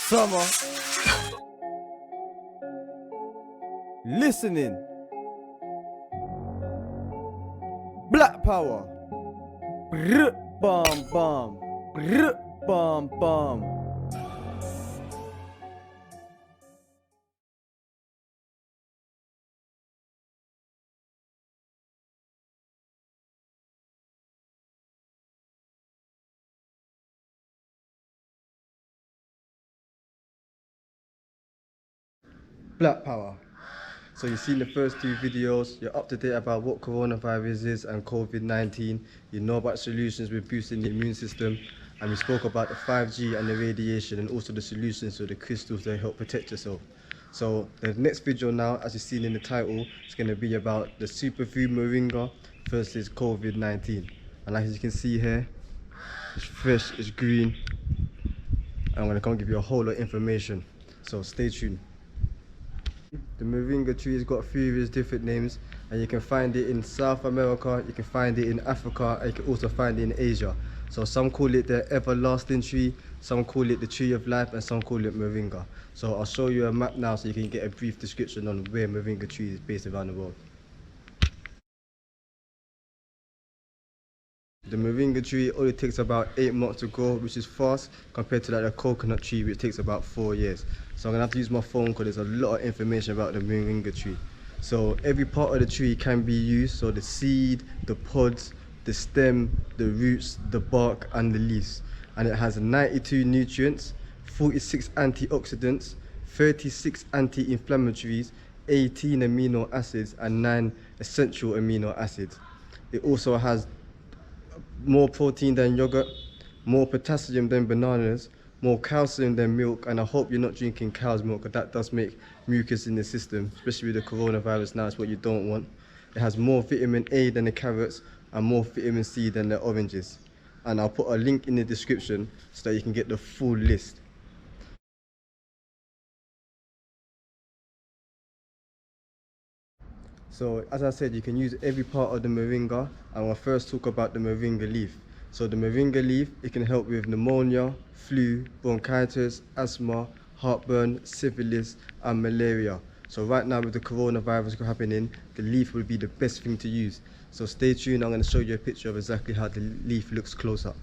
Summer. Listening. Black power. Brr, bam bam. Brr, bam bam. Black power. So you've seen the first two videos, you're up to date about what coronavirus is and COVID-19, you know about solutions with boosting the immune system, and we spoke about the 5G and the radiation and also the solutions to the crystals that help protect yourself. So the next video now, as you've seen in the title, is going to be about the superfood Moringa versus COVID-19. And as you can see here, it's fresh, it's green, and I'm going to come give you a whole lot of information. So stay tuned. The Moringa tree has got various different names, and you can find it in South America, you can find it in Africa, and you can also find it in Asia. So some call it the everlasting tree, some call it the tree of life, and some call it Moringa. So I'll show you a map now so you can get a brief description on where Moringa tree is based around the world. The Moringa tree only takes about 8 months to grow, which is fast compared to like a coconut tree, which takes about 4 years. So I'm gonna have to use my phone because there's a lot of information about the Moringa tree. So every part of the tree can be used, so the seed, the pods, the stem, the roots, the bark and the leaves. And it has 92 nutrients, 46 antioxidants, 36 anti-inflammatories, 18 amino acids and 9 essential amino acids. It also has more protein than yogurt, more potassium than bananas, more calcium than milk, and I hope you're not drinking cow's milk because that does make mucus in the system, especially with the coronavirus now, it's what you don't want. It has more vitamin A than the carrots and more vitamin C than the oranges. And I'll put a link in the description so that you can get the full list. So as I said, you can use every part of the moringa, and we'll first talk about the moringa leaf. So the moringa leaf, it can help with pneumonia, flu, bronchitis, asthma, heartburn, syphilis and malaria. So right now with the coronavirus happening, the leaf will be the best thing to use. So stay tuned, I'm going to show you a picture of exactly how the leaf looks close up.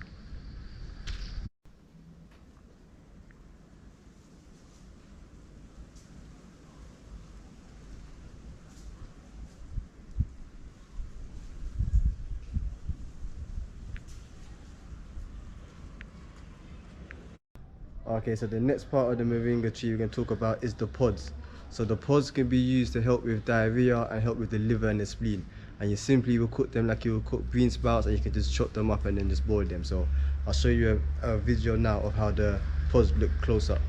Okay, so the next part of the moringa tree we're going to talk about is the pods. So the pods can be used to help with diarrhea and help with the liver and the spleen. And you simply will cook them like you would cook bean sprouts, and you can just chop them up and then just boil them. So I'll show you a video now of how the pods look close up.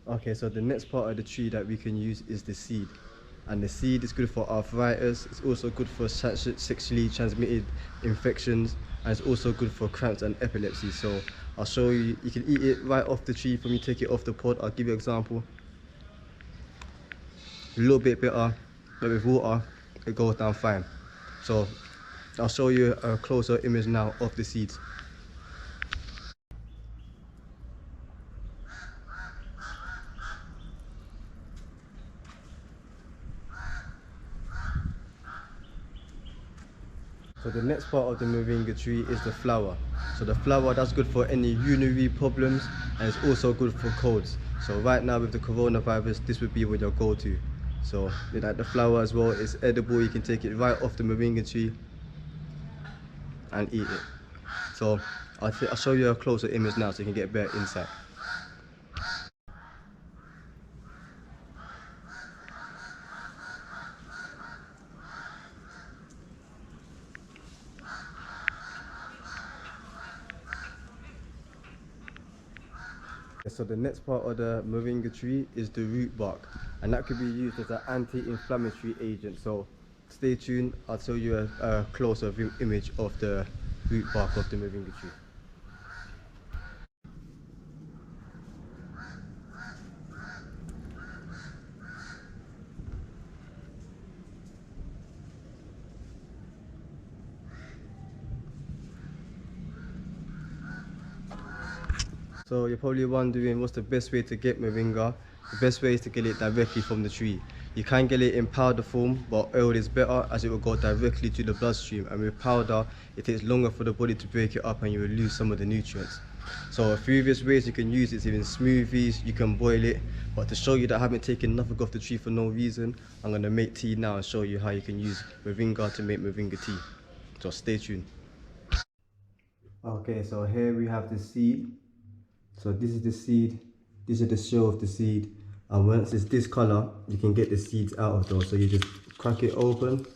Okay, so the next part of the tree that we can use is the seed. And the seed is good for arthritis, it's also good for sexually transmitted infections, and it's also good for cramps and epilepsy. So I'll show you, you can eat it right off the tree from you take it off the pod. I'll give you an example. A little bit bitter, but with water, it goes down fine. So I'll show you a closer image now of the seeds. So the next part of the moringa tree is the flower. So the flower, that's good for any urinary problems, and it's also good for colds. So right now with the coronavirus, this would be what your go-to. So like the flower as well, it's edible, you can take it right off the moringa tree and eat it. So I'll show you a closer image now so you can get a better insight. So the next part of the moringa tree is the root bark, and that could be used as an anti-inflammatory agent. So stay tuned, I'll show you a closer image of the root bark of the moringa tree. So you're probably wondering what's the best way to get moringa. The best way is to get it directly from the tree. You can get it in powder form, but oil is better as it will go directly to the bloodstream, and with powder it takes longer for the body to break it up and you will lose some of the nutrients. So a few various ways you can use it is in smoothies, you can boil it, but to show you that I haven't taken nothing off the tree for no reason, I'm going to make tea now and show you how you can use moringa to make moringa tea. So stay tuned. Okay, so here we have the seed. So this is the seed, this is the shell of the seed, and once it's this color you can get the seeds out of those. So you just crack it open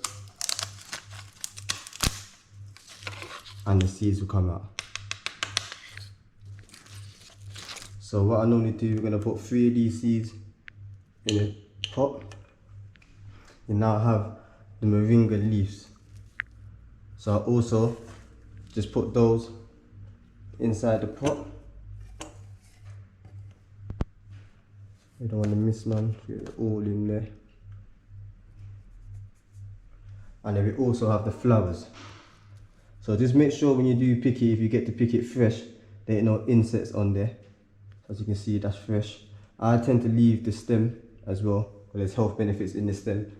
and the seeds will come out. So what I normally do, we're going to put 3 of these seeds in a pot. You now have the moringa leaves. So I also just put those inside the pot. You don't want to miss none, get it all in there. And then we also have the flowers. So just make sure when you do pick it, if you get to pick it fresh, there ain't no insects on there. As you can see, that's fresh. I tend to leave the stem as well, because there's health benefits in the stem.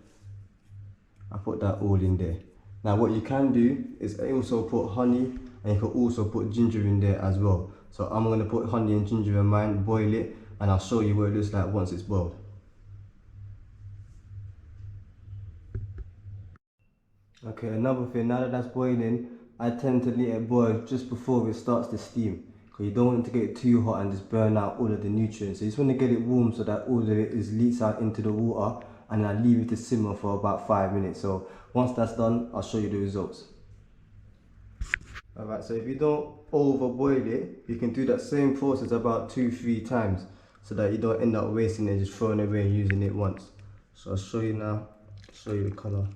I put that all in there. Now what you can do is also put honey, and you can also put ginger in there as well. So I'm going to put honey and ginger in mine, boil it, and I'll show you what it looks like once it's boiled. Okay, another thing, now that that's boiling, I tend to let it boil just before it starts to steam. Because you don't want it to get too hot and just burn out all of the nutrients. So you just want to get it warm so that all of it leaks out into the water, and I leave it to simmer for about 5 minutes. So once that's done, I'll show you the results. Alright, so if you don't overboil it, you can do that same process about 2-3 times, so that you don't end up wasting it, just throwing it away and using it once. So I'll show you now, show you the colour.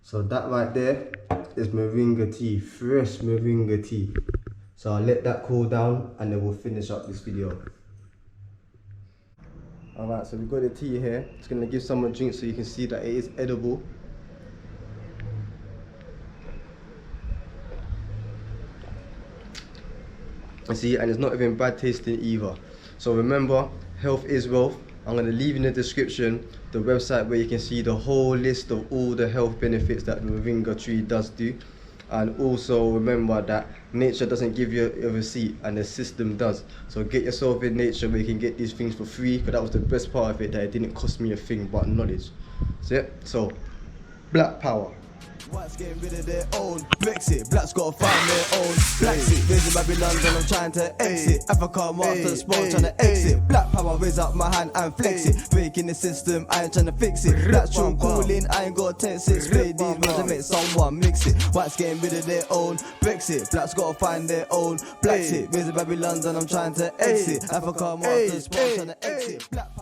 So that right there is moringa tea, fresh moringa tea. So I'll let that cool down and then we'll finish up this video. Alright, so we've got the tea here. It's going to give someone a drink so you can see that it is edible. You see, and it's not even bad tasting either. So remember, health is wealth. I'm going to leave in the description the website where you can see the whole list of all the health benefits that the moringa tree does do. And also remember that nature doesn't give you a receipt, and the system does. So get yourself in nature where you can get these things for free, because that was the best part of it, that it didn't cost me a thing but knowledge. So black power. Whites getting rid of their own Brexit, blacks gotta find their own black seat. Raising Babylon and I'm trying to exit. Africa master spawn trying to exit. Black power, raise up my hand and flex it. Breaking the system, I ain't trying to fix it. Black true cooling, I ain't got 10-6. Play these words and make someone mix it. Whites getting rid of their own Brexit, blacks gotta find their own black seat. Raising Babylon and I'm trying to exit. Africa master spawn trying to exit. Black